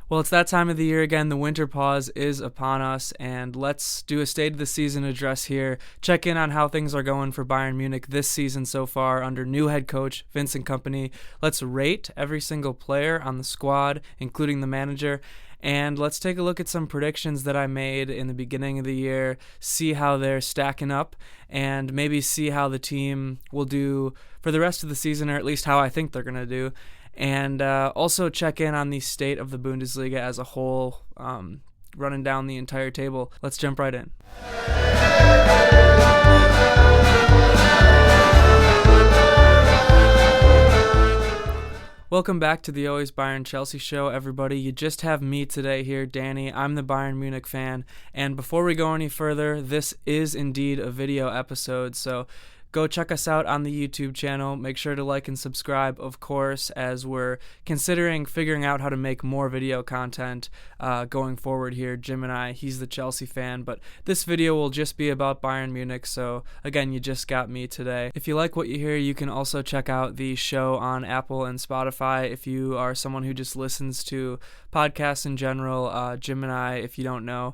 Well, it's that time of the year again. The winter pause is upon us, and let's do a state of the season address here. Check in on how things are going for Bayern Munich this season so far under new head coach Vincent Kompany. Let's rate every single player on the squad, including the manager. And let's take a look at some predictions that I made in the beginning of the year, see how they're stacking up, and maybe see how the team will do for the rest of the season, or at least how I think they're going to do. And also check in on the state of the Bundesliga as a whole, running down the entire table. Let's jump right in. Welcome back to the Always Bayern Chelsea show, everybody. You just have me today here, Danny. I'm the Bayern Munich fan. And before we go any further, this is indeed a video episode, so go check us out on the YouTube channel. Make sure to like and subscribe, of course, as we're considering figuring out how to make more video content going forward here. Jim and I, he's the Chelsea fan, but this video will just be about Bayern Munich, so again, you just got me today. If you like what you hear, you can also check out the show on Apple and Spotify. If you are someone who just listens to podcasts in general, Jim and I, if you don't know,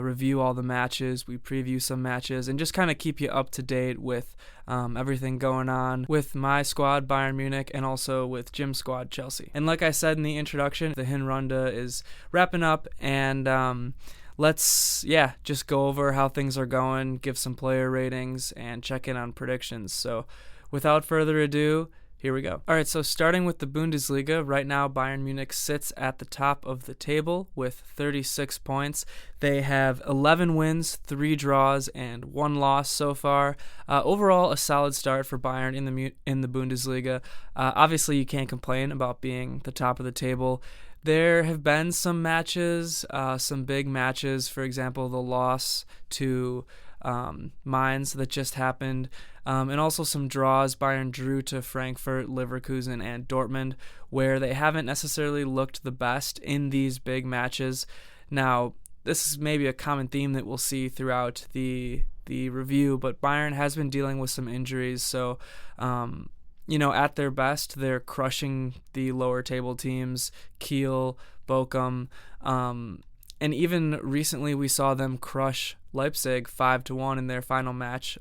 review all the matches, we preview some matches, and just kind of keep you up to date with everything going on with my squad, Bayern Munich, and also with Jim's squad, Chelsea. And like I said in the introduction, the Hinrunde is wrapping up, and let's just go over how things are going, give some player ratings, and check in on predictions. So without further ado, here we go. All right, so starting with the Bundesliga, right now Bayern Munich sits at the top of the table with 36 points. They have 11 wins, 3 draws, and 1 loss so far. Overall, a solid start for Bayern in the Bundesliga. Obviously, you can't complain about being the top of the table. There have been some matches, some big matches. For example, the loss to Mainz that just happened, and also some draws. Bayern drew to Frankfurt, Leverkusen, and Dortmund, where they haven't necessarily looked the best in these big matches. Now, this is maybe a common theme that we'll see throughout the review, but Bayern has been dealing with some injuries, so at their best, they're crushing the lower table teams, Kiel, Bochum, and even recently we saw them crush Leipzig 5-1 in their final match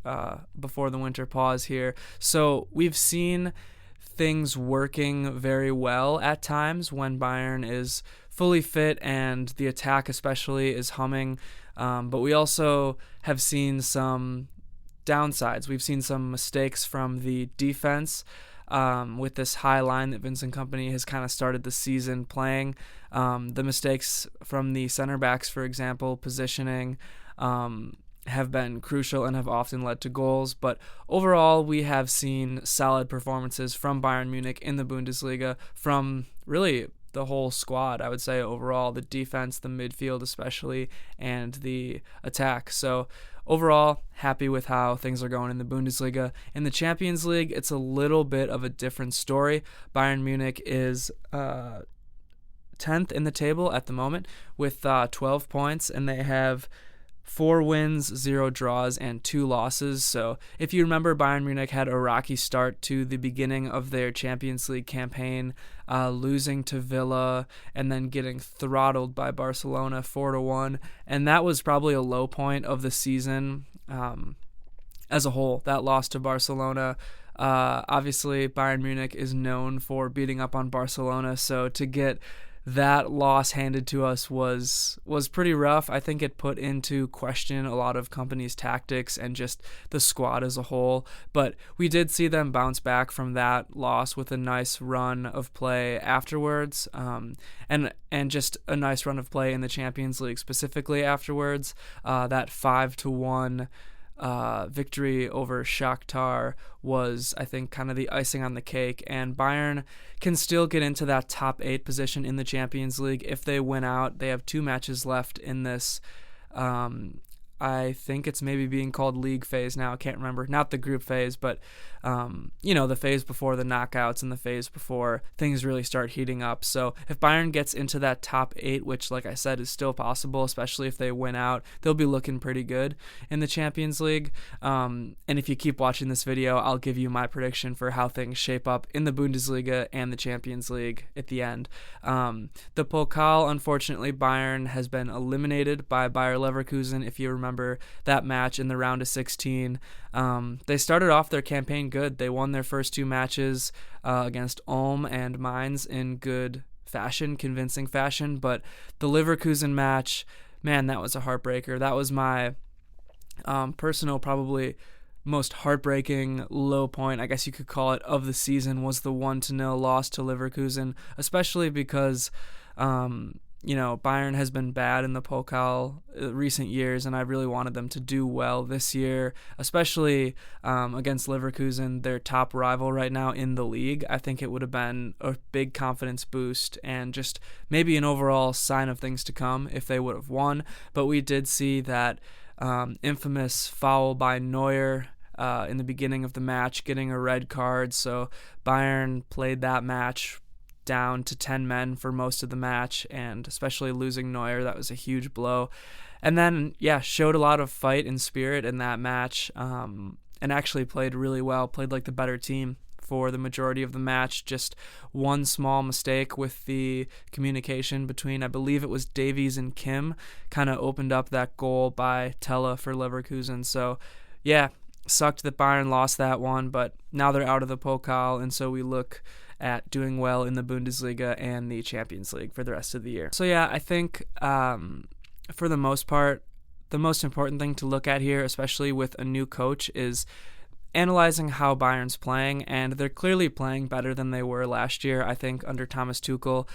before the winter pause here. So we've seen things working very well at times when Bayern is fully fit and the attack especially is humming. But we also have seen some downsides. We've seen some mistakes from the defense with this high line that Vincent Kompany has kind of started the season playing. The mistakes from the center backs, for example, positioning, have been crucial and have often led to goals. But overall, we have seen solid performances from Bayern Munich in the Bundesliga from really the whole squad, I would say, overall, the defense, the midfield especially, and the attack. So overall, happy with how things are going in the Bundesliga. In the Champions League, it's a little bit of a different story. Bayern Munich is 10th in the table at the moment with 12 points, and they have 4 wins, 0 draws, and 2 losses. So if you remember, Bayern Munich had a rocky start to the beginning of their Champions League campaign, losing to Villa and then getting throttled by Barcelona 4-1. And that was probably a low point of the season as a whole, that loss to Barcelona. Obviously, Bayern Munich is known for beating up on Barcelona, so to get that loss handed to us was pretty rough. I think it put into question a lot of Kompany's tactics and just the squad as a whole. But we did see them bounce back from that loss with a nice run of play afterwards, and just a nice run of play in the Champions League specifically afterwards. That 5-1 victory over Shakhtar was, I think, kind of the icing on the cake, and Bayern can still get into that top 8 position in the Champions League if they win out. They have 2 matches left in this I think it's maybe being called league phase now. I can't remember. Not the group phase, but, the phase before the knockouts and the phase before things really start heating up. So if Bayern gets into that top 8, which, like I said, is still possible, especially if they win out, they'll be looking pretty good in the Champions League. And if you keep watching this video, I'll give you my prediction for how things shape up in the Bundesliga and the Champions League at the end. The Pokal, unfortunately, Bayern has been eliminated by Bayer Leverkusen. If you remember that match in the round of 16, they started off their campaign good. They won their first 2 matches against Ulm and Mainz in good fashion, convincing fashion, but the Leverkusen match, man, that was a heartbreaker. That was my personal, probably most heartbreaking low point, I guess you could call it, of the season, was the 1-0 loss to Leverkusen, especially because Bayern has been bad in the Pokal recent years, and I really wanted them to do well this year, especially against Leverkusen, their top rival right now in the league. I think it would have been a big confidence boost and just maybe an overall sign of things to come if they would have won. But we did see that infamous foul by Neuer in the beginning of the match, getting a red card. So Bayern played that match down to 10 men for most of the match, and especially losing Neuer, that was a huge blow. And then, showed a lot of fight and spirit in that match, and actually played really well, played like the better team for the majority of the match. Just one small mistake with the communication between, I believe it was Davies and Kim, kind of opened up that goal by Tella for Leverkusen. So, sucked that Bayern lost that one, but now they're out of the Pokal, and so we look at doing well in the Bundesliga and the Champions League for the rest of the year. So I think for the most part, the most important thing to look at here, especially with a new coach, is analyzing how Bayern's playing, and they're clearly playing better than they were last year, I think, under Thomas Tuchel.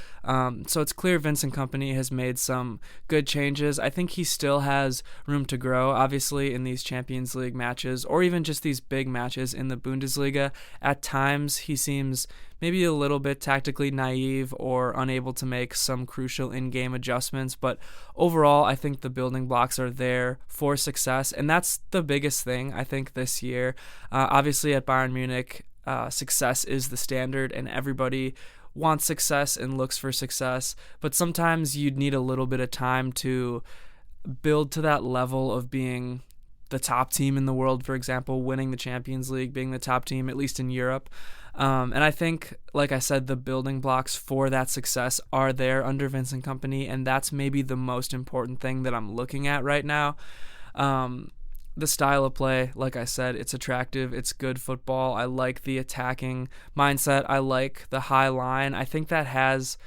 So it's clear Vincent Kompany has made some good changes. I think he still has room to grow, obviously, in these Champions League matches, or even just these big matches in the Bundesliga. At times, he seems maybe a little bit tactically naive or unable to make some crucial in-game adjustments, but overall, I think the building blocks are there for success, and that's the biggest thing, I think, this year. Obviously, at Bayern Munich, success is the standard, and everybody wants success and looks for success, but sometimes you'd need a little bit of time to build to that level of being the top team in the world, for example, winning the Champions League, being the top team, at least in Europe. And I think, like I said, the building blocks for that success are there under Vincent Kompany, and that's maybe the most important thing that I'm looking at right now. The style of play, like I said, it's attractive, it's good football. I like the attacking mindset. I like the high line. I think that has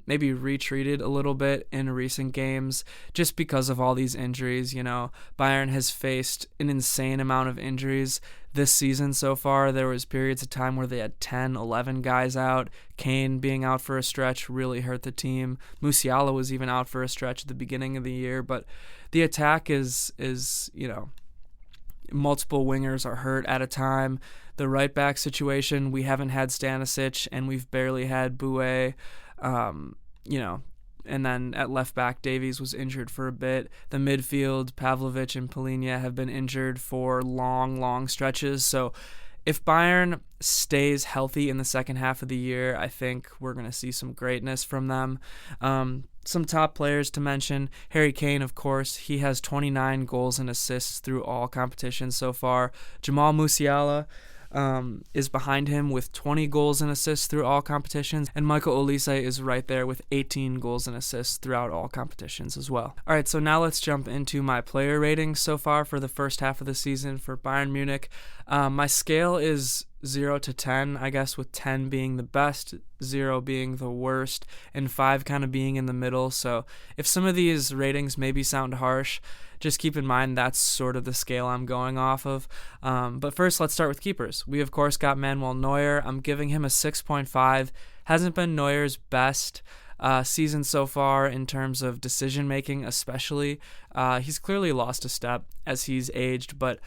maybe retreated a little bit in recent games just because of all these injuries. Bayern has faced an insane amount of injuries this season so far. There was periods of time where they had 10, 11 guys out. Kane being out for a stretch really hurt the team. Musiala was even out for a stretch at the beginning of the year, but the attack is multiple wingers are hurt at a time. The right back situation, we haven't had Stanisic and we've barely had Boué. And then at left back, Davies was injured for a bit. The midfield, Pavlovic and Palhinha have been injured for long stretches. So if Bayern stays healthy in the second half of the year, I think we're going to see some greatness from them. Some top players to mention, Harry Kane, of course. He has 29 goals and assists through all competitions so far. Jamal Musiala is behind him with 20 goals and assists through all competitions, and Michael Olise is right there with 18 goals and assists throughout all competitions as well. All right, so now let's jump into my player ratings so far for the first half of the season for Bayern Munich. My scale is 0 to 10, I guess, with 10 being the best, 0 being the worst, and 5 kind of being in the middle. So if some of these ratings maybe sound harsh, just keep in mind that's sort of the scale I'm going off of. But first, let's start with keepers. We, of course, got Manuel Neuer. I'm giving him a 6.5. Hasn't been Neuer's best season so far in terms of decision-making, especially. He's clearly lost a step as he's aged, but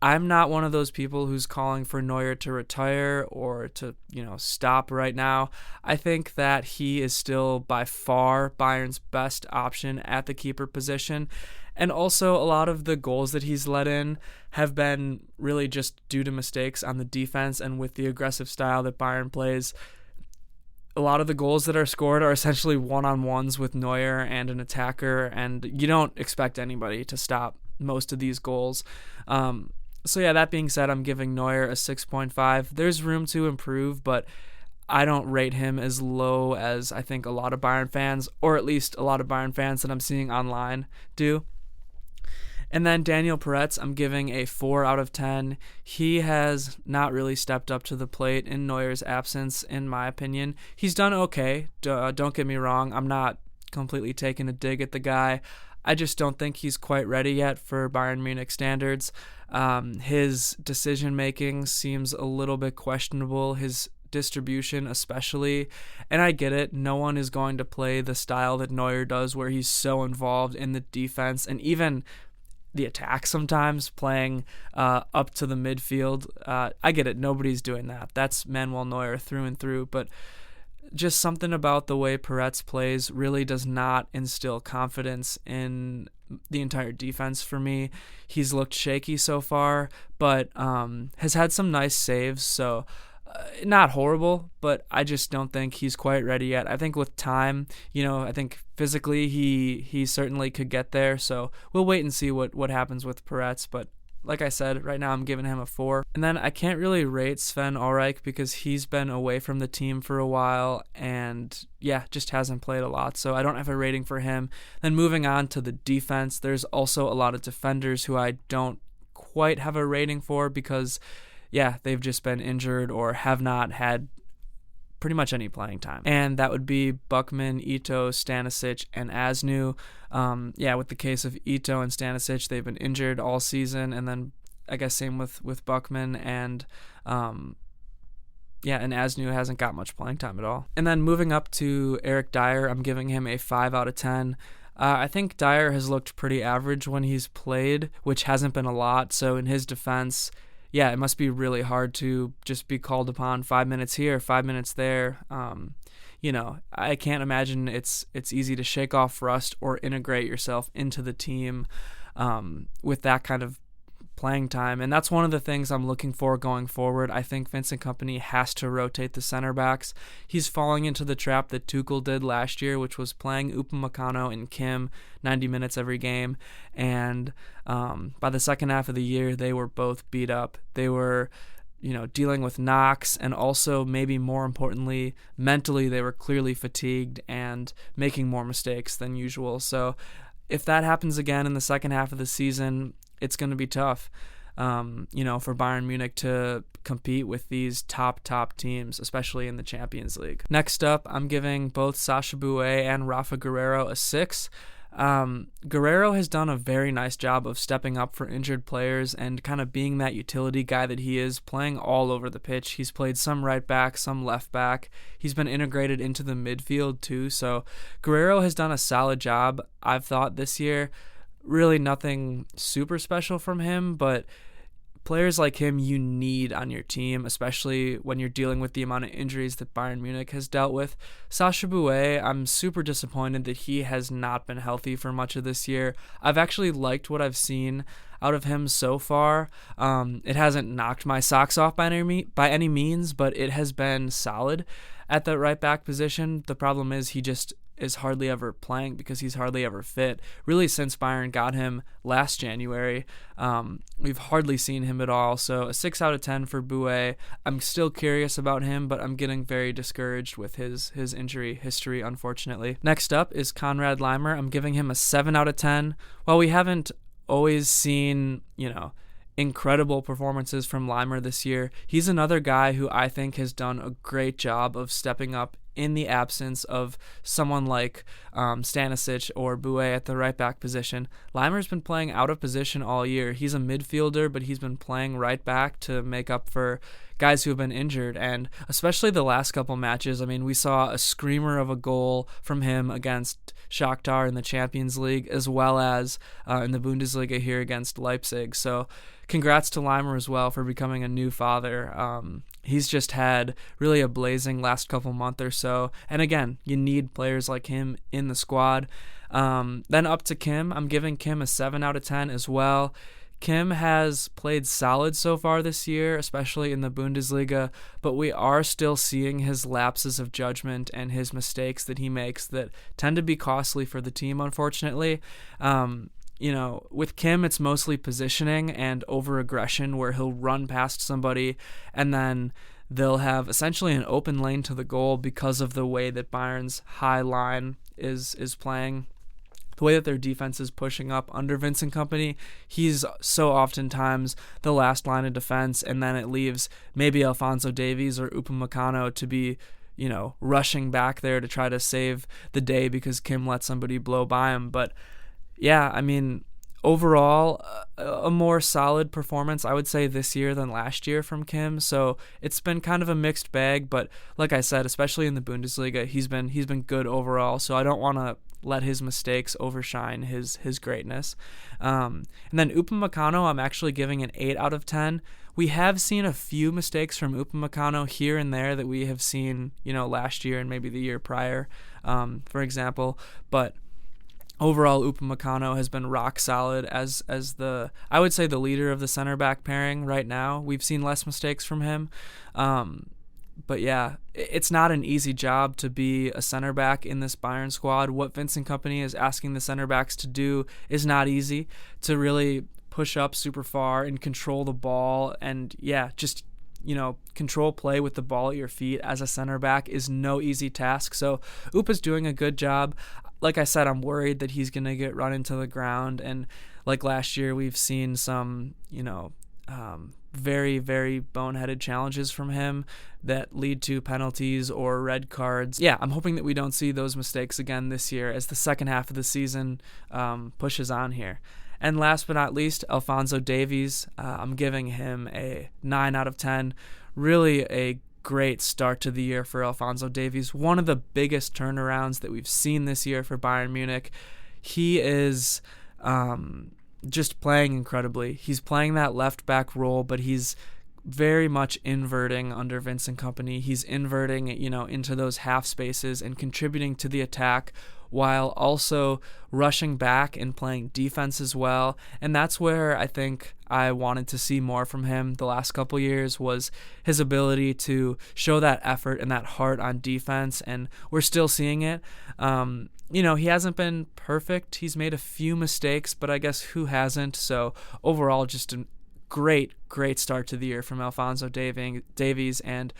I'm not one of those people who's calling for Neuer to retire or to, stop right now. I think that he is still by far Bayern's best option at the keeper position. And also, a lot of the goals that he's let in have been really just due to mistakes on the defense, and with the aggressive style that Bayern plays, a lot of the goals that are scored are essentially one-on-ones with Neuer and an attacker, and you don't expect anybody to stop most of these goals. So yeah, that being said, I'm giving Neuer a 6.5. There's room to improve, but I don't rate him as low as I think a lot of Bayern fans, or at least a lot of Bayern fans that I'm seeing online, do. And then Daniel Peretz, I'm giving a 4 out of 10. He has not really stepped up to the plate in Neuer's absence, in my opinion. He's done okay, don't get me wrong. I'm not completely taking a dig at the guy. I just don't think he's quite ready yet for Bayern Munich standards. His decision-making seems a little bit questionable, his distribution especially, and I get it. No one is going to play the style that Neuer does, where he's so involved in the defense and even the attack sometimes, playing up to the midfield. I get it. Nobody's doing that. That's Manuel Neuer through and through. But just something about the way Peretz plays really does not instill confidence in the entire defense for me. He's looked shaky so far, but has had some nice saves. So not horrible, but I just don't think he's quite ready yet. I think with time, I think physically he certainly could get there. So we'll wait and see what happens with Peretz. But like I said, right now I'm giving him a 4. And then I can't really rate Sven Ulreich because he's been away from the team for a while and just hasn't played a lot. So I don't have a rating for him. Then moving on to the defense, there's also a lot of defenders who I don't quite have a rating for because they've just been injured or have not had pretty much any playing time. And that would be Buckman, Ito, Stanisic, and Asnu. With the case of Ito and Stanisic, they've been injured all season. And then I guess same with Buckman and and Asnu hasn't got much playing time at all. And then moving up to Eric Dyer, I'm giving him a 5 out of 10. I think Dyer has looked pretty average when he's played, which hasn't been a lot. So in his defense, it must be really hard to just be called upon 5 minutes here, 5 minutes there. I can't imagine it's easy to shake off rust or integrate yourself into the team with that kind of playing time. And that's one of the things I'm looking for going forward. I think Vincent Kompany has to rotate the center backs. He's falling into the trap that Tuchel did last year, which was playing Upamecano and Kim 90 minutes every game. And by the second half of the year, they were both beat up. They were dealing with knocks, and also maybe more importantly, mentally, they were clearly fatigued and making more mistakes than usual. So if that happens again in the second half of the season, it's going to be tough, for Bayern Munich to compete with these top teams, especially in the Champions League. Next up, I'm giving both Sacha Boey and Rafa Guerreiro a 6. Guerreiro has done a very nice job of stepping up for injured players and kind of being that utility guy that he is, playing all over the pitch. He's played some right back, some left back. He's been integrated into the midfield too. So Guerreiro has done a solid job, I've thought, this year. Really nothing super special from him, but players like him you need on your team, especially when you're dealing with the amount of injuries that Bayern Munich has dealt with. Sacha Boey, I'm super disappointed that he has not been healthy for much of this year. I've actually liked what I've seen out of him so far. It hasn't knocked my socks off by any means, but it has been solid at the right back position. The problem is he just is hardly ever playing because he's hardly ever fit. Really, since Bayern got him last January, we've hardly seen him at all. So a 6 out of 10 for Boey. I'm still curious about him, but I'm getting very discouraged with his injury history, unfortunately. Next up is Konrad Laimer. I'm giving him a 7 out of 10. While we haven't always seen, incredible performances from Laimer this year, he's another guy who I think has done a great job of stepping up in the absence of someone like Stanisic or Boey at the right back position. Laimer's been playing out of position all year. He's a midfielder, but he's been playing right back to make up for guys who have been injured, and especially the last couple matches. I mean, we saw a screamer of a goal from him against Shakhtar in the Champions League, as well as in the Bundesliga here against Leipzig. So congrats to Laimer as well for becoming a new father. He's just had really a blazing last couple month or so. And again, you need players like him in the squad. Then up to Kim. I'm giving Kim a 7 out of 10 as well. Kim has played solid so far this year, especially in the Bundesliga, but we are still seeing his lapses of judgment and his mistakes that he makes that tend to be costly for the team, unfortunately. With Kim, it's mostly positioning and over-aggression where he'll run past somebody and then they'll have essentially an open lane to the goal because of the way that Bayern's high line is playing. The way that their defense is pushing up under Vincent Kompany, he's so oftentimes the last line of defense, and then it leaves maybe Alphonso Davies or Upamecano to be, rushing back there to try to save the day because Kim let somebody blow by him. But yeah, I mean, overall, a more solid performance, I would say, this year than last year from Kim. So it's been kind of a mixed bag, but like I said, especially in the Bundesliga, he's been good overall. So I don't want to let his mistakes overshine his greatness. And then Upamecano, I'm actually giving an 8 out of 10. We have seen a few mistakes from Upamecano here and there that we have seen, last year and maybe the year prior, for example. But overall, Upamecano has been rock solid as I would say the leader of the center back pairing right now. We've seen less mistakes from him. But yeah, it's not an easy job to be a center back in this Bayern squad. What Vincent Kompany is asking the center backs to do is not easy, to really push up super far and control the ball and just control play with the ball at your feet as a center back is no easy task. So Upa's doing a good job. Like I said, I'm worried that he's going to get run into the ground. And like last year, we've seen some, very, very boneheaded challenges from him that lead to penalties or red cards. Yeah, I'm hoping that we don't see those mistakes again this year as the second half of the season pushes on here. And last but not least, Alphonso Davies. I'm giving him a 9 out of 10. Really a great start to the year for Alphonso Davies. One of the biggest turnarounds that we've seen this year for Bayern Munich. He is just playing incredibly. He's playing that left back role, but he's very much inverting under Vincent Kompany. He's inverting, into those half spaces and contributing to the attack while also rushing back and playing defense as well. And that's where I think I wanted to see more from him the last couple years, was his ability to show that effort and that heart on defense, and we're still seeing it. He hasn't been perfect. He's made a few mistakes, but I guess who hasn't? So overall, just a great start to the year from Alphonso Davies. And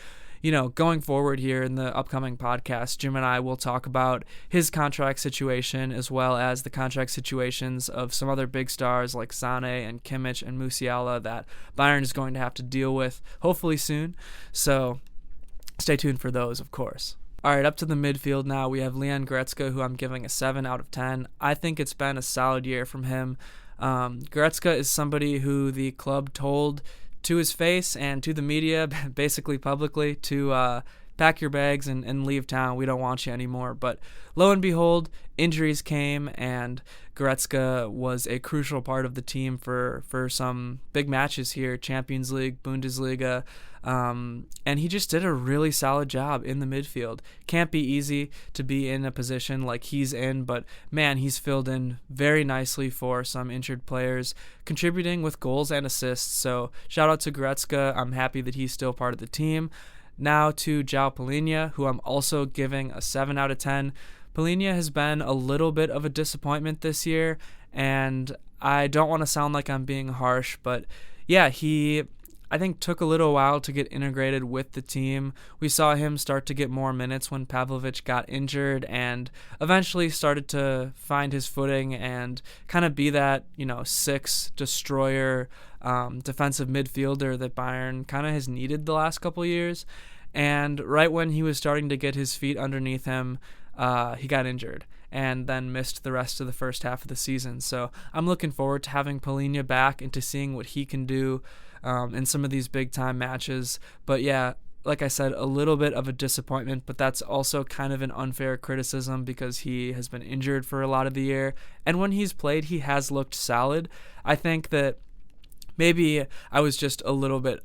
going forward here in the upcoming podcast, Jim and I will talk about his contract situation as well as the contract situations of some other big stars like Sane and Kimmich and Musiala that Bayern is going to have to deal with hopefully soon. So stay tuned for those, of course. All right, up to the midfield now. We have Leon Goretzka, who I'm giving a 7 out of 10. I think it's been a solid year from him. Goretzka is somebody who the club told to his face and to the media, basically publicly, to pack your bags and leave town. We don't want you anymore. But lo and behold, injuries came, and Goretzka was a crucial part of the team for some big matches here, Champions League, Bundesliga, and he just did a really solid job in the midfield. Can't be easy to be in a position like he's in, but man, he's filled in very nicely for some injured players, contributing with goals and assists. So shout out to Goretzka. I'm happy that he's still part of the team. Now to João Palhinha, who I'm also giving a 7 out of 10. Palhinha has been a little bit of a disappointment this year, and I don't want to sound like I'm being harsh, but yeah, I think took a little while to get integrated with the team. We saw him start to get more minutes when Pavlovic got injured and eventually started to find his footing and kind of be that, 6 destroyer defensive midfielder that Bayern kind of has needed the last couple years. And right when he was starting to get his feet underneath him, he got injured and then missed the rest of the first half of the season. So I'm looking forward to having Palhinha back and to seeing what he can do in some of these big-time matches. But yeah, like I said, a little bit of a disappointment, but that's also kind of an unfair criticism because he has been injured for a lot of the year. And when he's played, he has looked solid. I think that maybe I was just a little bit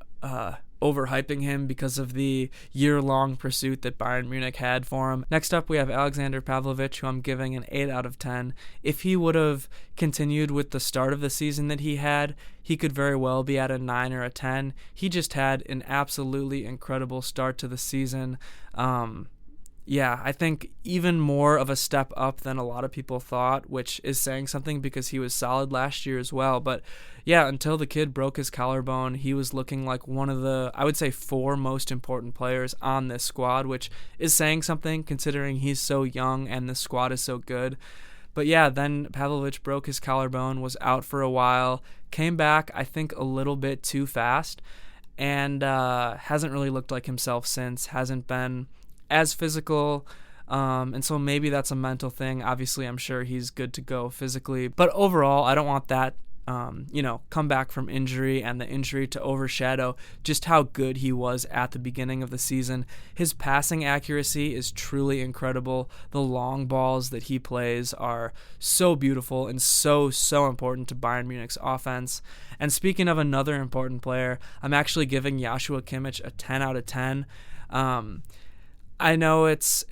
overhyping him because of the year-long pursuit that Bayern Munich had for him. Next up, we have Alexander Pavlovic, who I'm giving an 8 out of 10. If he would have continued with the start of the season that he had, he could very well be at a 9 or a 10. He just had an absolutely incredible start to the season. I think even more of a step up than a lot of people thought, which is saying something because he was solid last year as well. But yeah, until the kid broke his collarbone, he was looking like one of the, I would say, 4 most important players on this squad, which is saying something considering he's so young and the squad is so good. But yeah, then Pavlovic broke his collarbone, was out for a while, came back, I think, a little bit too fast, and hasn't really looked like himself since, hasn't been as physical, and so maybe that's a mental thing. Obviously, I'm sure he's good to go physically, but overall, I don't want that come back from injury and the injury to overshadow just how good he was at the beginning of the season. His passing accuracy is truly incredible. The long balls that he plays are so beautiful and so important to Bayern Munich's offense. And speaking of another important player, I'm actually giving Joshua Kimmich a 10 out of 10. I know it's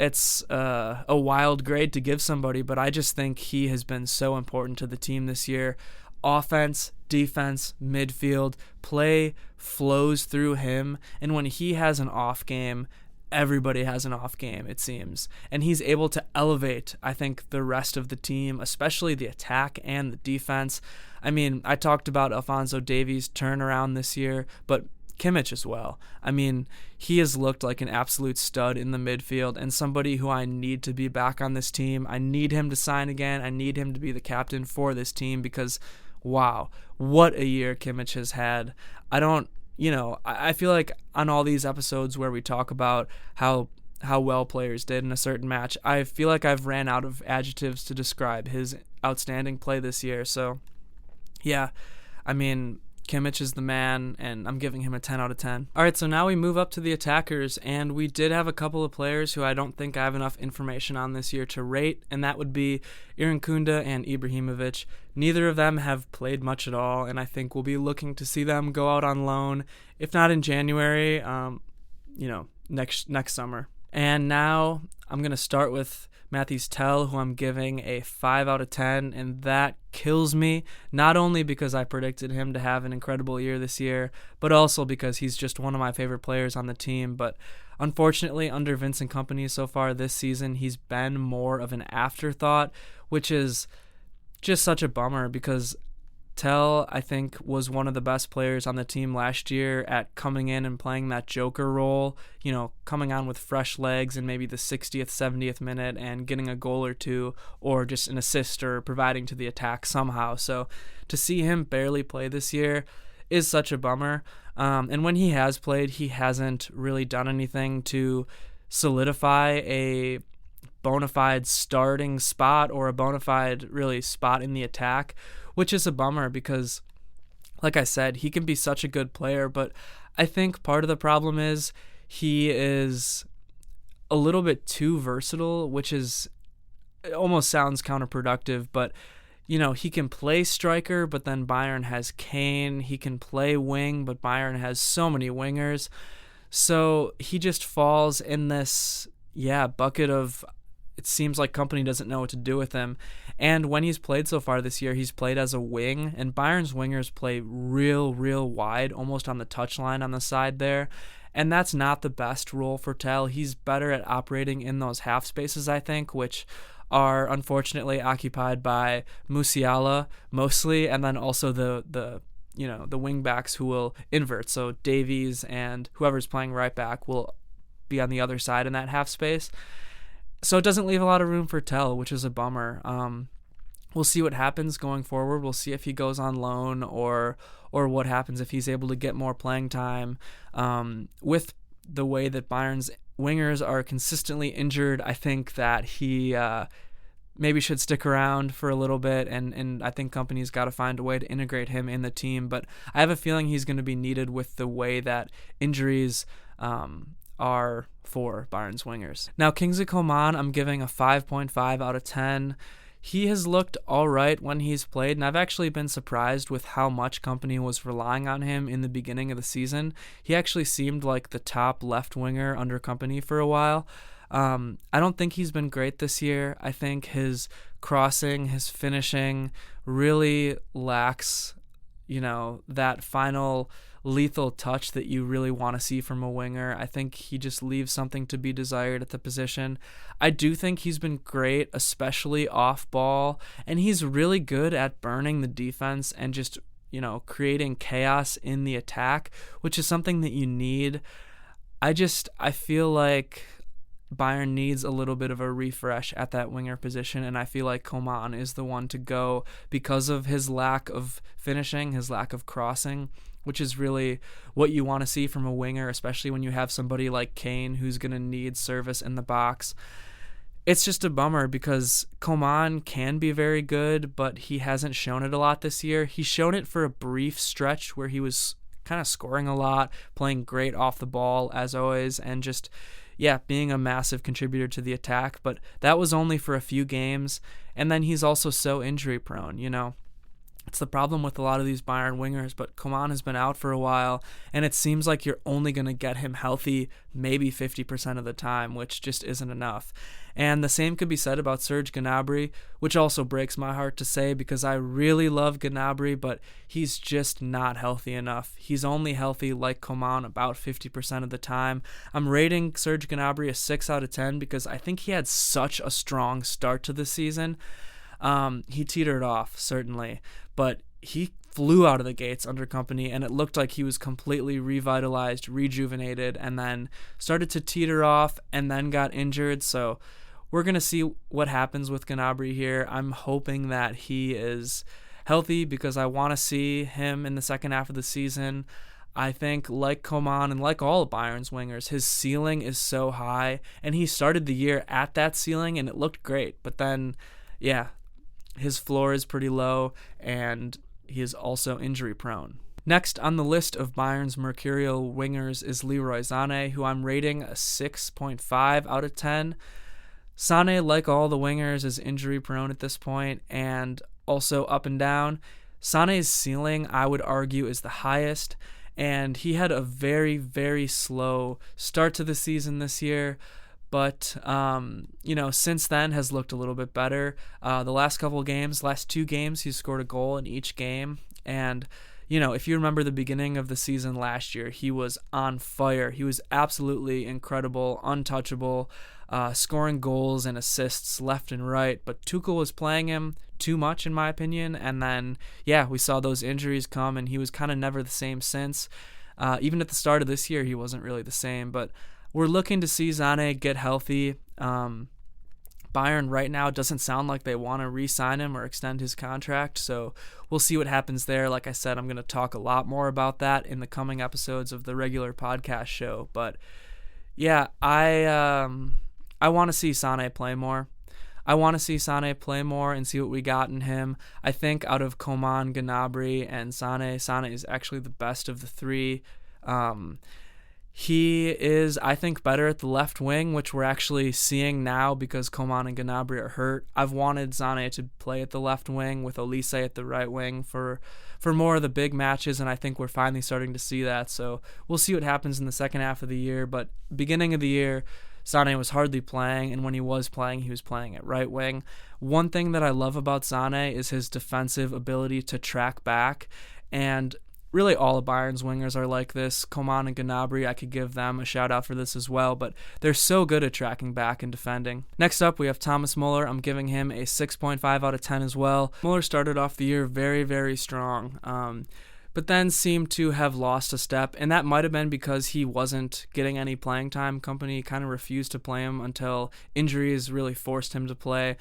a wild grade to give somebody, but I just think he has been so important to the team this year. Offense, defense, midfield, play flows through him, and when he has an off game, everybody has an off game, it seems. And he's able to elevate, I think, the rest of the team, especially the attack and the defense. I mean, I talked about Alphonso Davies' turnaround this year, but Kimmich as well. I mean, he has looked like an absolute stud in the midfield and somebody who I need to be back on this team. I need him to sign again. I need him to be the captain for this team because, wow, what a year Kimmich has had. I feel like on all these episodes where we talk about how well players did in a certain match, I feel like I've ran out of adjectives to describe his outstanding play this year. So, yeah, I mean, Kimmich is the man, and I'm giving him a 10 out of 10. All right, so now we move up to the attackers, and we did have a couple of players who I don't think I have enough information on this year to rate, and that would be Irankunda and Ibrahimovic. Neither of them have played much at all, and I think we'll be looking to see them go out on loan, if not in January, next summer. And now I'm going to start with Mathys Tel, who I'm giving a 5 out of 10, and that kills me, not only because I predicted him to have an incredible year this year, but also because he's just one of my favorite players on the team. But unfortunately, under Vincent Kompany so far this season, he's been more of an afterthought, which is just such a bummer because Tel, I think, was one of the best players on the team last year at coming in and playing that joker role, coming on with fresh legs in maybe the 60th, 70th minute and getting a goal or two or just an assist or providing to the attack somehow. So to see him barely play this year is such a bummer. And when he has played, he hasn't really done anything to solidify a bona fide starting spot or a bona fide really spot in the attack, which is a bummer because, like I said, he can be such a good player, but I think part of the problem is he is a little bit too versatile, which is, it almost sounds counterproductive, but he can play striker, but then Bayern has Kane. He can play wing, but Bayern has so many wingers. So he just falls in this, bucket of, it seems like Kompany doesn't know what to do with him. And when he's played so far this year, he's played as a wing, and Bayern's wingers play real wide, almost on the touchline on the side there. And that's not the best role for Tel. He's better at operating in those half spaces, I think, which are unfortunately occupied by Musiala mostly, and then also the wing backs who will invert. So Davies and whoever's playing right back will be on the other side in that half space. So it doesn't leave a lot of room for Tel, which is a bummer. We'll see what happens going forward. We'll see if he goes on loan or what happens if he's able to get more playing time. With the way that Bayern's wingers are consistently injured, I think that he maybe should stick around for a little bit, and I think Kompany's got to find a way to integrate him in the team. But I have a feeling he's going to be needed with the way that injuries are for Bayern's wingers. Now, Kingsley Coman, I'm giving a 5.5 out of 10. he has looked all right when he's played, and I've actually been surprised with how much Kompany was relying on him in the beginning of the season. He actually seemed like the top left winger under Kompany for a while. I don't think he's been great this year. I think his crossing, his finishing really lacks, that final lethal touch that you really want to see from a winger. I think he just leaves something to be desired at the position. I do think he's been great, especially off ball, and he's really good at burning the defense and just, creating chaos in the attack, which is something that you need. I feel like Bayern needs a little bit of a refresh at that winger position, and I feel like Coman is the one to go because of his lack of finishing, his lack of crossing, which is really what you want to see from a winger, especially when you have somebody like Kane who's going to need service in the box. It's just a bummer because Coman can be very good, but he hasn't shown it a lot this year. He's shown it for a brief stretch where he was kind of scoring a lot, playing great off the ball as always, and just being a massive contributor to the attack, but that was only for a few games, and then he's also so injury prone, It's the problem with a lot of these Bayern wingers, but Coman has been out for a while, and it seems like you're only going to get him healthy maybe 50% of the time, which just isn't enough. And the same could be said about Serge Gnabry, which also breaks my heart to say because I really love Gnabry, but he's just not healthy enough. He's only healthy like Coman about 50% of the time. I'm rating Serge Gnabry a 6 out of 10 because I think he had such a strong start to the season. He teetered off, certainly, but he flew out of the gates under Kompany, and it looked like he was completely revitalized, rejuvenated, and then started to teeter off and then got injured. So we're going to see what happens with Gnabry here. I'm hoping that he is healthy because I want to see him in the second half of the season. I think, like Coman and like all of Bayern's wingers, his ceiling is so high, and he started the year at that ceiling, and it looked great. But then, his floor is pretty low, and he is also injury prone. Next on the list of Bayern's mercurial wingers is Leroy Sané, who I'm rating a 6.5 out of 10. Sané, like all the wingers, is injury prone at this point and also up and down. Sané's ceiling, I would argue, is the highest, and he had a very, very slow start to the season this year. But, since then has looked a little bit better. The last two games, he's scored a goal in each game. And, if you remember the beginning of the season last year, he was on fire. He was absolutely incredible, untouchable, scoring goals and assists left and right. But Tuchel was playing him too much, in my opinion. And then, we saw those injuries come, and he was kind of never the same since. Even at the start of this year, he wasn't really the same. But we're looking to see Sané get healthy. Bayern right now doesn't sound like they want to re-sign him or extend his contract, so we'll see what happens there. Like I said, I'm going to talk a lot more about that in the coming episodes of the regular podcast show. But I want to see Sané play more. I want to see Sané play more and see what we got in him. I think out of Coman, Gnabry, and Sané is actually the best of the three. He is, I think, better at the left wing, which we're actually seeing now because Coman and Gnabry are hurt. I've wanted Sané to play at the left wing with Olise at the right wing for more of the big matches, and I think we're finally starting to see that. So we'll see what happens in the second half of the year. But beginning of the year, Sané was hardly playing, and when he was playing at right wing. One thing that I love about Sané is his defensive ability to track back, and really all of Bayern's wingers are like this. Coman and Gnabry, I could give them a shout out for this as well, but they're so good at tracking back and defending. Next up, we have Thomas Muller. I'm giving him a 6.5 out of 10 as well. Muller started off the year very, very strong, but then seemed to have lost a step, and that might have been because he wasn't getting any playing time. Kompany kind of refused to play him until injuries really forced him to play.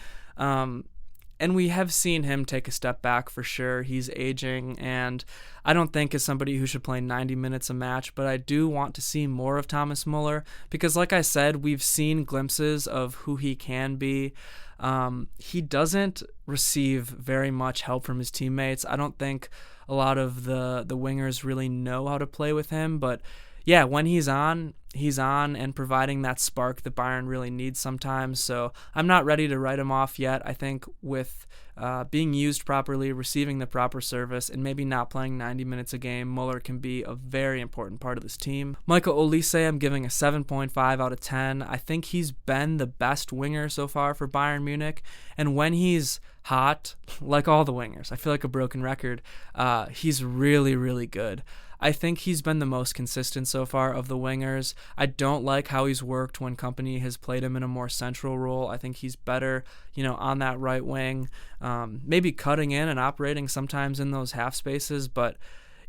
And we have seen him take a step back for sure. He's aging, and I don't think is somebody who should play 90 minutes a match, but I do want to see more of Thomas Muller because, like I said, we've seen glimpses of who he can be. He doesn't receive very much help from his teammates. I don't think a lot of the wingers really know how to play with him, but when he's on, he's on and providing that spark that Bayern really needs sometimes. So I'm not ready to write him off yet. I think with being used properly, receiving the proper service, and maybe not playing 90 minutes a game, Muller can be a very important part of this team. Michael Olise, I'm giving a 7.5 out of 10. I think he's been the best winger so far for Bayern Munich, and when he's hot, like all the wingers, I feel like a broken record, he's really, really good. I think he's been the most consistent so far of the wingers. I don't like how he's worked when Kompany has played him in a more central role. I think he's better, on that right wing, maybe cutting in and operating sometimes in those half spaces. But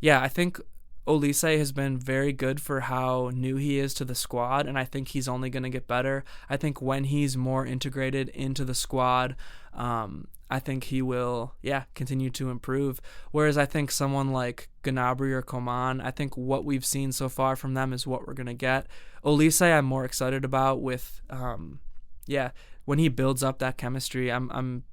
yeah, I think Olise has been very good for how new he is to the squad, and I think he's only going to get better. I think when he's more integrated into the squad, I think he will, continue to improve. Whereas I think someone like Gnabry or Coman, I think what we've seen so far from them is what we're going to get. Olise, I'm more excited about with, when he builds up that chemistry, I'm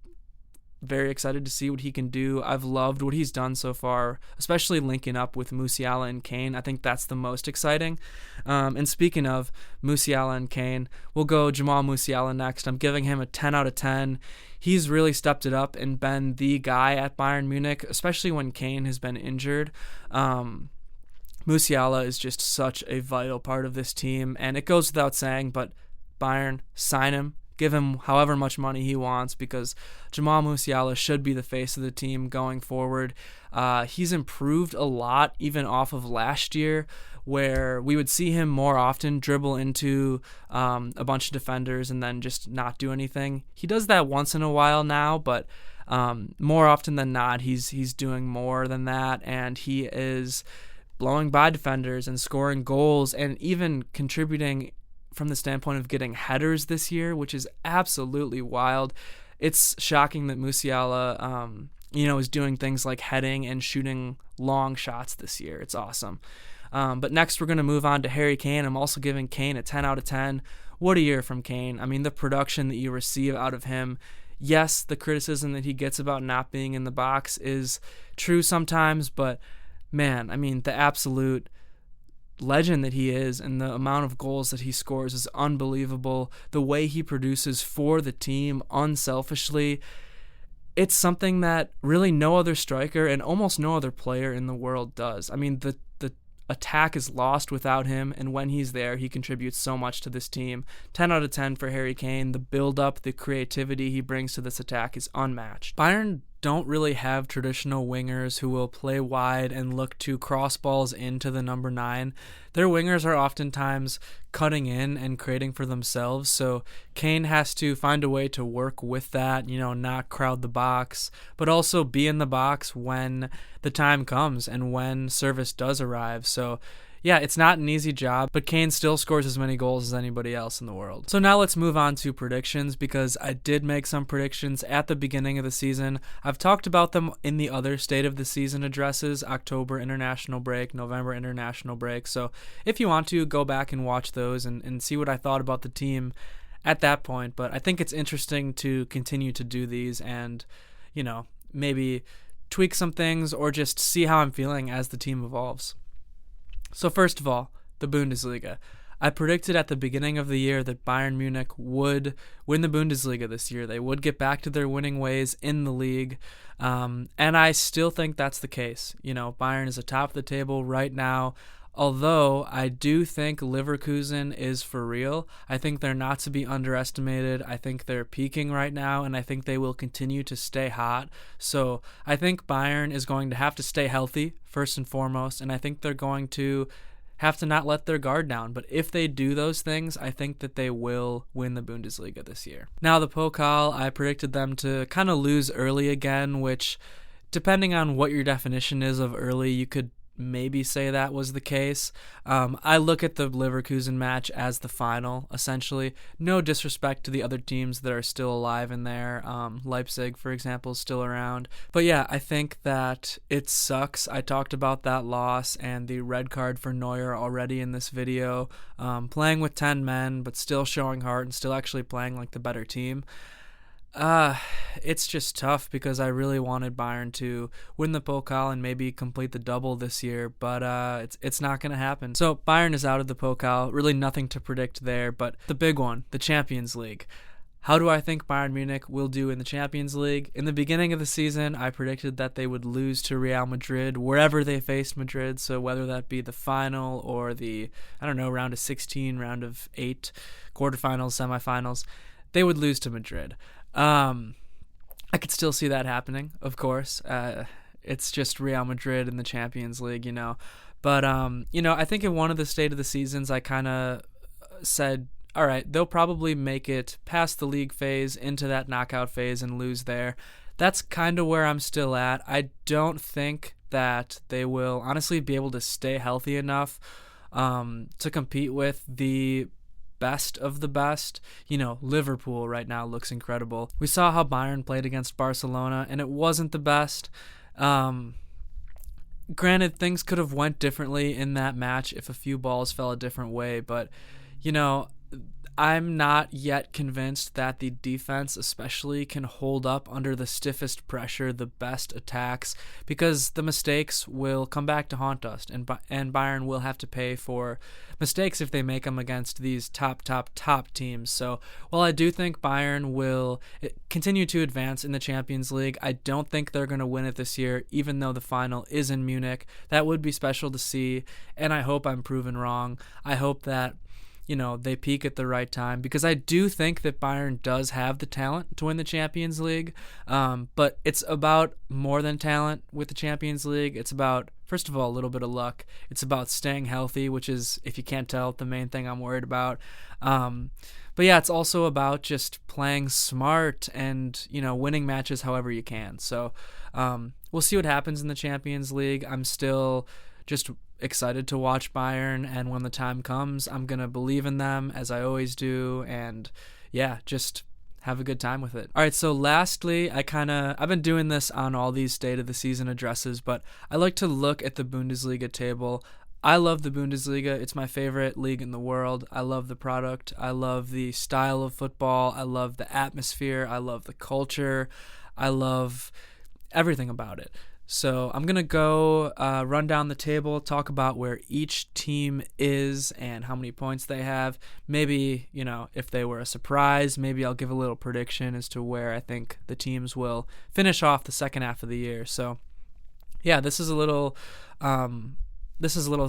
very excited to see what he can do. I've loved what he's done so far, especially linking up with Musiala and Kane. I think that's the most exciting. And speaking of Musiala and Kane, we'll go Jamal Musiala next. I'm giving him a 10 out of 10. He's really stepped it up and been the guy at Bayern Munich, especially when Kane has been injured. Musiala is just such a vital part of this team, and it goes without saying, but Bayern, sign him. Give him however much money he wants, because Jamal Musiala should be the face of the team going forward. He's improved a lot even off of last year, where we would see him more often dribble into a bunch of defenders and then just not do anything. He does that once in a while now, but more often than not, he's doing more than that, and he is blowing by defenders and scoring goals and even contributing from the standpoint of getting headers this year, which is absolutely wild. It's shocking that Musiala, is doing things like heading and shooting long shots this year. It's awesome. But next we're going to move on to Harry Kane. I'm also giving Kane a 10 out of 10. What a year from Kane. I mean, the production that you receive out of him. Yes, the criticism that he gets about not being in the box is true sometimes, but man, I mean, the absolute legend that he is and the amount of goals that he scores is unbelievable. The way he produces for the team unselfishly, it's something that really no other striker and almost no other player in the world does. I mean, the attack is lost without him, and when he's there, he contributes so much to this team. 10 out of 10 for Harry Kane. The build-up, the creativity he brings to this attack is unmatched. Bayern don't really have traditional wingers who will play wide and look to cross balls into the number 9. Their wingers are oftentimes cutting in and creating for themselves, so Kane has to find a way to work with that, not crowd the box, but also be in the box when the time comes and when service does arrive. So yeah, it's not an easy job, but Kane still scores as many goals as anybody else in the world. So now let's move on to predictions, because I did make some predictions at the beginning of the season. I've talked about them in the other State of the Season addresses, October international break, November international break. So if you want to, go back and watch those and see what I thought about the team at that point. But I think it's interesting to continue to do these and, maybe tweak some things or just see how I'm feeling as the team evolves. So first of all, the Bundesliga. I predicted at the beginning of the year that Bayern Munich would win the Bundesliga this year. They would get back to their winning ways in the league, and I still think that's the case. Bayern is atop of the table right now, although I do think Leverkusen is for real. I think they're not to be underestimated. I think they're peaking right now, and I think they will continue to stay hot. So I think Bayern is going to have to stay healthy, first and foremost, and I think they're going to have to not let their guard down. But if they do those things, I think that they will win the Bundesliga this year. Now, the Pokal, I predicted them to kind of lose early again, which, depending on what your definition is of early, you could maybe say that was the case. I look at the Leverkusen match as the final, essentially. No disrespect to the other teams that are still alive in there. Leipzig, for example, is still around. But yeah, I think that it sucks. I talked about that loss and the red card for Neuer already in this video. Playing with 10 men, but still showing heart and still actually playing like the better team. Uh, it's just tough because I really wanted Bayern to win the Pokal and maybe complete the double this year, but it's not going to happen. So Bayern is out of the Pokal. Really nothing to predict there, but the big one, the Champions League. How do I think Bayern Munich will do in the Champions League? In the beginning of the season, I predicted that they would lose to Real Madrid wherever they faced Madrid, so whether that be the final or the, round of 16, round of 8, quarterfinals, semifinals, they would lose to Madrid. I could still see that happening, of course. It's just Real Madrid in the Champions League, But, I think in one of the State of the Seasons, I kind of said, all right, they'll probably make it past the league phase into that knockout phase and lose there. That's kind of where I'm still at. I don't think that they will honestly be able to stay healthy enough to compete with the best of the best. Liverpool right now looks incredible. We saw how Bayern played against Barcelona, and it wasn't the best. Granted, things could have went differently in that match if a few balls fell a different way, but, I'm not yet convinced that the defense especially can hold up under the stiffest pressure, the best attacks, because the mistakes will come back to haunt us, and Bayern will have to pay for mistakes if they make them against these top teams. So while I do think Bayern will continue to advance in the Champions League, I don't think they're going to win it this year, even though the final is in Munich. That would be special to see, and I hope I'm proven wrong. I hope that they peak at the right time, because I do think that Bayern does have the talent to win the Champions League, but it's about more than talent with the Champions League. It's about, first of all, a little bit of luck. It's about staying healthy, which is, if you can't tell, the main thing I'm worried about. But yeah, it's also about just playing smart and, winning matches however you can. So we'll see what happens in the Champions League. I'm still just excited to watch Bayern, and when the time comes, I'm going to believe in them as I always do, and yeah, just have a good time with it. All right, so lastly, I've been doing this on all these State of the Season addresses, but I like to look at the Bundesliga table. I love the Bundesliga. It's my favorite league in the world. I love the product. I love the style of football. I love the atmosphere. I love the culture. I love everything about it. So I'm going to go run down the table, talk about where each team is and how many points they have. Maybe, if they were a surprise, maybe I'll give a little prediction as to where I think the teams will finish off the second half of the year. So, yeah, this is a little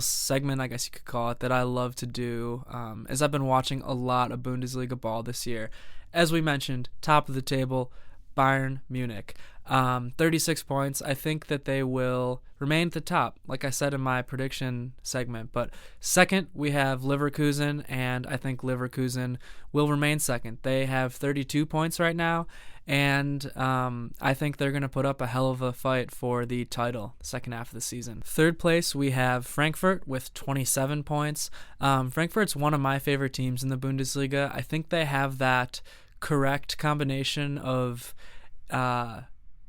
segment, I guess you could call it, that I love to do, as I've been watching a lot of Bundesliga ball this year. As we mentioned, top of the table, Bayern Munich. 36 points. I think that they will remain at the top, like I said in my prediction segment. But second, we have Leverkusen, and I think Leverkusen will remain second. They have 32 points right now, and I think they're going to put up a hell of a fight for the title second half of the season. Third place, we have Frankfurt with 27 points. Frankfurt's one of my favorite teams in the Bundesliga. I think they have that correct combination of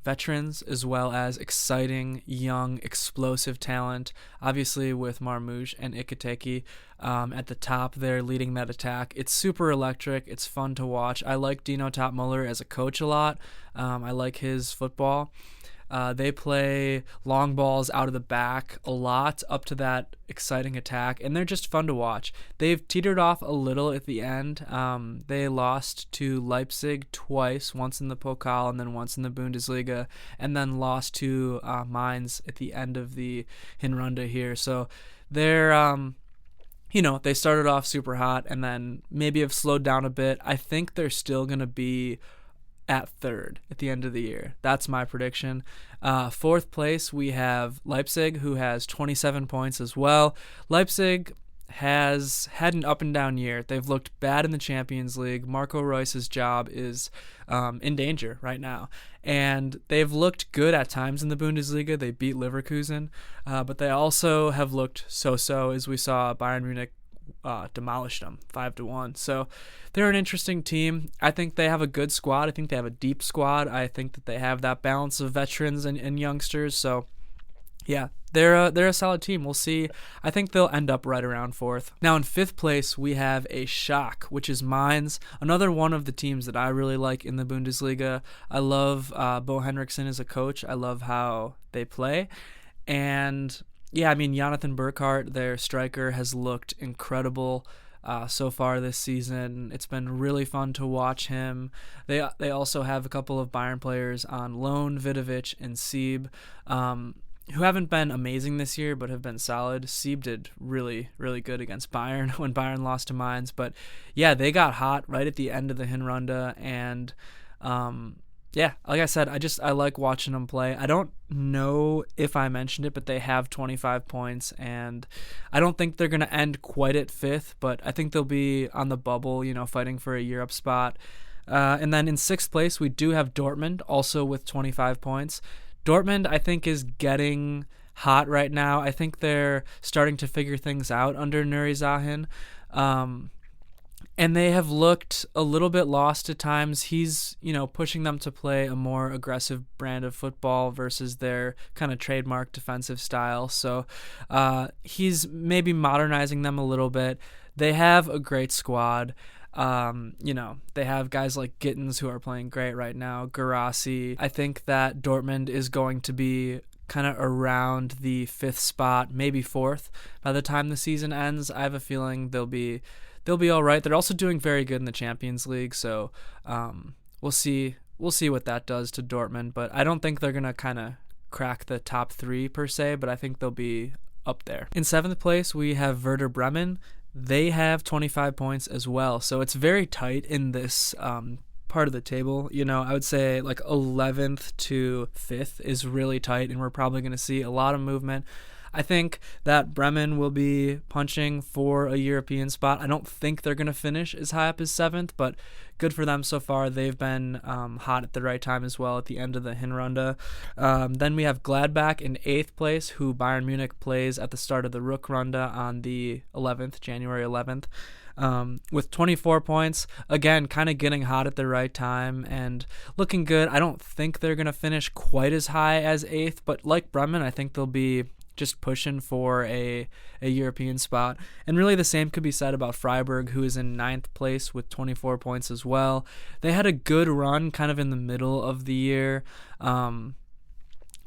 veterans as well as exciting, young, explosive talent. Obviously with Marmoush and Ikiteki at the top there leading that attack. It's super electric. It's fun to watch. I like Dino Topmuller as a coach a lot. I like his football. They play long balls out of the back a lot up to that exciting attack, and they're just fun to watch. They've teetered off a little at the end. They lost to Leipzig twice, once in the Pokal and then once in the Bundesliga, and then lost to Mainz at the end of the Hinrunde here. So they're they started off super hot and then maybe have slowed down a bit. I think they're still going to be at third at the end of the year. That's my prediction. Fourth place, we have Leipzig, who has 27 points as well. Leipzig has had an up and down year. They've looked bad in the Champions League. Marco Reus's job is in danger right now. And they've looked good at times in the Bundesliga. They beat Leverkusen, but they also have looked so-so, as we saw Bayern Munich demolished them 5-1. So they're an interesting team. I think they have a good squad. I think they have a deep squad. I think that they have that balance of veterans and youngsters. So Yeah, they're a solid team. We'll see. I think they'll end up right around fourth. Now in fifth place we have a shock, which is Mainz, another one of the teams that I really like in the Bundesliga. I love Bo Henriksen as a coach. I love how they play, and yeah, I mean Jonathan Burkhardt, their striker, has looked incredible. So far this season. It's been really fun to watch him. They also have a couple of Bayern players on loan, Vidovic and Sieb, who haven't been amazing this year but have been solid. Sieb did really, really good against Bayern when Bayern lost to Mainz. But yeah, they got hot right at the end of the Hinrunde, and yeah, like I said, I like watching them play. I don't know if I mentioned it, but they have 25 points, and I don't think they're going to end quite at fifth, but I think they'll be on the bubble, fighting for a Europe spot. And then in sixth place, we do have Dortmund, also with 25 points. Dortmund, I think, is getting hot right now. I think they're starting to figure things out under Nuri Sahin. And they have looked a little bit lost at times. He's, pushing them to play a more aggressive brand of football versus their kind of trademark defensive style. So he's maybe modernizing them a little bit. They have a great squad. They have guys like Gittins who are playing great right now, Guirassy. I think that Dortmund is going to be kind of around the fifth spot, maybe fourth by the time the season ends. I have a feeling they'll be all right. They're also doing very good in the Champions League, so we'll see what that does to Dortmund. But I don't think they're gonna kind of crack the top three per se, but I think they'll be up there. In seventh place, we have Werder Bremen. They have 25 points as well, so it's very tight in this part of the table. I would say like 11th to 5th is really tight, and we're probably going to see a lot of movement. I think that Bremen will be punching for a European spot. I don't think they're going to finish as high up as 7th, but good for them so far. They've been hot at the right time as well at the end of the Hinrunde. Then we have Gladbach in 8th place, who Bayern Munich plays at the start of the Rückrunde on the 11th, January 11th. With 24 points, again, kind of getting hot at the right time and looking good. I don't think they're going to finish quite as high as 8th, but like Bremen, I think they'll be just pushing for a European spot. And really the same could be said about Freiburg, who is in 9th place with 24 points as well. They had a good run kind of in the middle of the year, but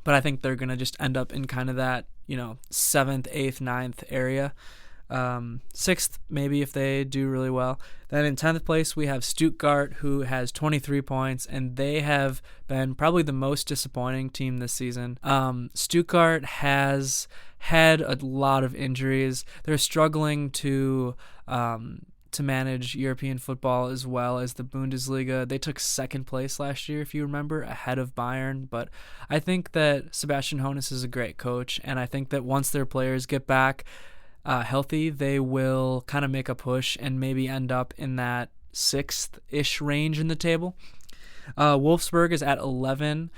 I think they're going to just end up in kind of that, 7th, 8th, 9th area. 6th maybe if they do really well. Then in 10th place we have Stuttgart, who has 23 points, and they have been probably the most disappointing team this season. Stuttgart has had a lot of injuries. They're struggling to manage European football as well as the Bundesliga. They took 2nd place last year, if you remember, ahead of Bayern. But I think that Sebastian Hoeneß is a great coach, and I think that once their players get back healthy, they will kind of make a push and maybe end up in that 6th-ish range in the table. Wolfsburg is at 11th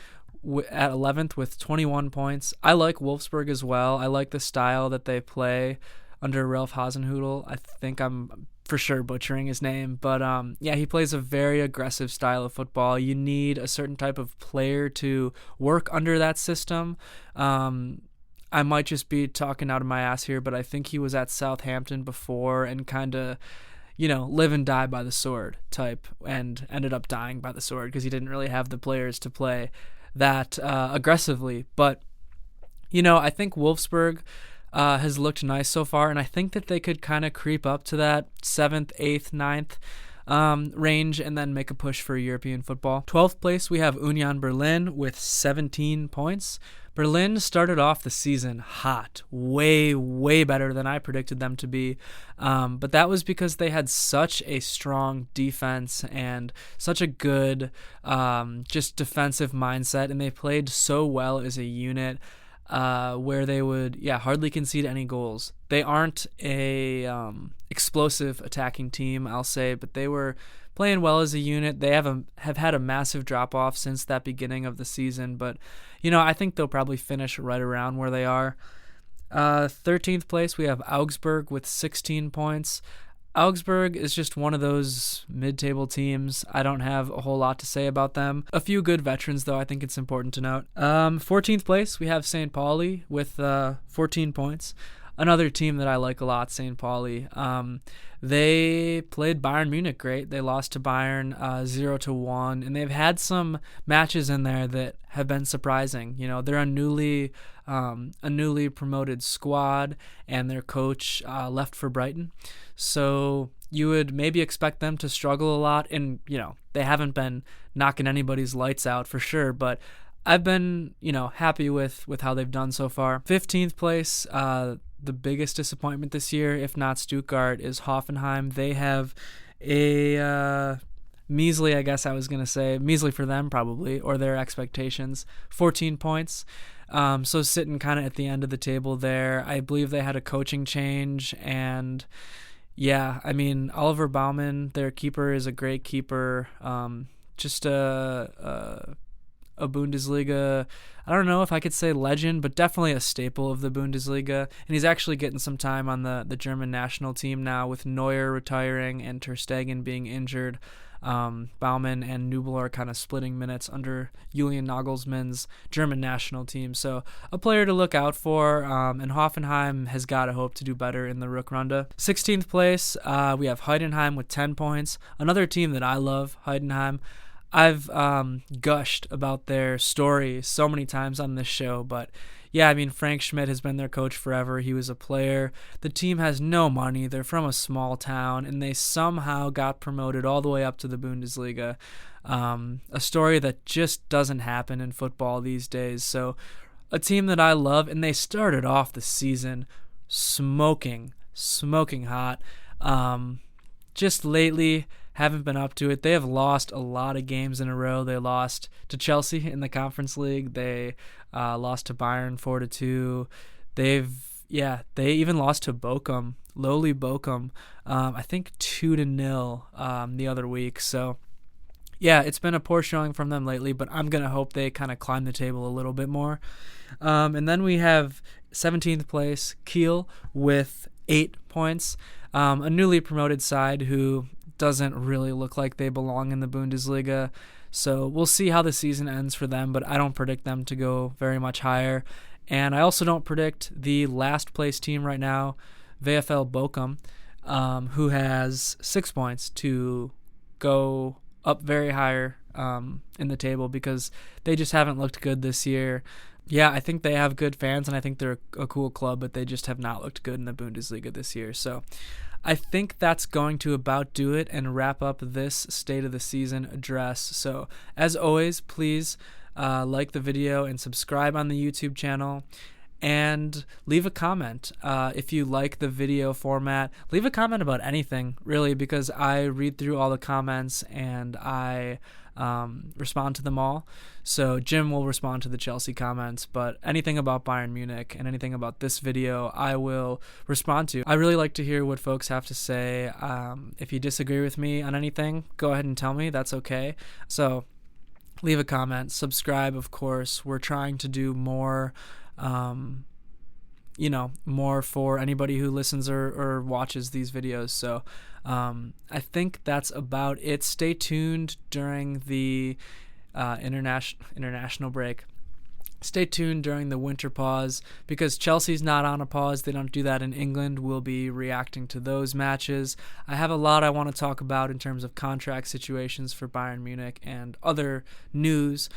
with 21 points. I like Wolfsburg as well. I like the style that they play under Ralf Hasenhüttl. I think I'm for sure butchering his name, but yeah, he plays a very aggressive style of football. You need a certain type of player to work under that system. I might just be talking out of my ass here, but I think he was at Southampton before and kind of, live and die by the sword type, and ended up dying by the sword because he didn't really have the players to play that aggressively. But, I think Wolfsburg has looked nice so far, and I think that they could kind of creep up to that 7th, 8th, 9th range and then make a push for European football. 12th place, we have Union Berlin with 17 points. Berlin started off the season hot, way, way better than I predicted them to be. But that was because they had such a strong defense and such a good just defensive mindset, and they played so well as a unit where they would hardly concede any goals. They aren't a explosive attacking team, I'll say, but they were playing well as a unit. They have had a massive drop-off since that beginning of the season, but I think they'll probably finish right around where they are. 13th place, we have Augsburg with 16 points. Augsburg is just one of those mid-table teams. I don't have a whole lot to say about them. A few good veterans, though, I think it's important to note. 14th place, we have St. Pauli with 14 points. Another team that I like a lot, St. Pauli. They played Bayern Munich great. They lost to Bayern 0-1, and they've had some matches in there that have been surprising. You know, they're a newly promoted squad, and their coach left for Brighton. So you would maybe expect them to struggle a lot, and, you know, they haven't been knocking anybody's lights out for sure, but I've been, you know, happy with how they've done so far. 15th place, the biggest disappointment this year, if not Stuttgart, is Hoffenheim. They have a measly, I guess I was going to say, measly for them probably, or their expectations, 14 points. So sitting kind of at the end of the table there. I believe they had a coaching change, and yeah, I mean, Oliver Baumann, their keeper, is a great keeper. Just a Bundesliga, I don't know if I could say legend, but definitely a staple of the Bundesliga. And he's actually getting some time on the German national team now, with Neuer retiring and Ter Stegen being injured. Baumann and Nubel are kind of splitting minutes under Julian Nagelsmann's German national team. So a player to look out for, and Hoffenheim has got to hope to do better in the Rückrunde. 16th place, we have Heidenheim with 10 points. Another team that I love, Heidenheim. I've gushed about their story so many times on this show, but yeah, I mean, Frank Schmidt has been their coach forever. He was a player. The team has no money. They're from a small town, and they somehow got promoted all the way up to the Bundesliga. A story that just doesn't happen in football these days. So a team that I love, and they started off the season smoking hot. Just lately, haven't been up to it. They have lost a lot of games in a row. They lost to Chelsea in the Conference League. They lost to Bayern 4-2. They even lost to Bochum, lowly Bochum, I think 2-0 the other week. So yeah, it's been a poor showing from them lately, but I'm going to hope they kind of climb the table a little bit more. And then we have 17th place, Kiel, with 8 points. A newly promoted side who doesn't really look like they belong in the Bundesliga. So we'll see how the season ends for them, but I don't predict them to go very much higher. And I also don't predict the last place team right now, VfL Bochum, who has 6 points, to go up very higher in the table, because they just haven't looked good this year. Yeah, I think they have good fans, and I think they're a cool club, but they just have not looked good in the Bundesliga this year. So I think that's going to about do it and wrap up this State of the Season address. So as always, please like the video and subscribe on the YouTube channel. And leave a comment if you like the video format. Leave a comment about anything, really, because I read through all the comments and I respond to them all. So Jim will respond to the Chelsea comments, but anything about Bayern Munich and anything about this video, I will respond to. I really like to hear what folks have to say. If you disagree with me on anything, go ahead and tell me. That's okay. So leave a comment, subscribe, of course. We're trying to do more more for anybody who listens or watches these videos. So I think that's about it. Stay tuned during the international break. Stay tuned during the winter pause, because Chelsea's not on a pause. They don't do that in England. We'll be reacting to those matches. I have a lot I want to talk about in terms of contract situations for Bayern Munich and other news.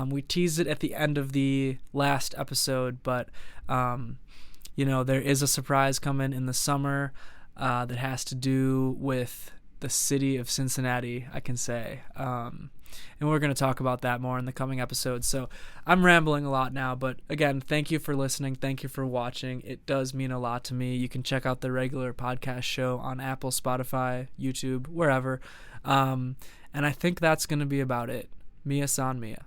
We teased it at the end of the last episode, but there is a surprise coming in the summer that has to do with the city of Cincinnati, I can say. And we're going to talk about that more in the coming episodes. So I'm rambling a lot now, but again, thank you for listening. Thank you for watching. It does mean a lot to me. You can check out the regular podcast show on Apple, Spotify, YouTube, wherever. And I think that's going to be about it. Mia san Mia.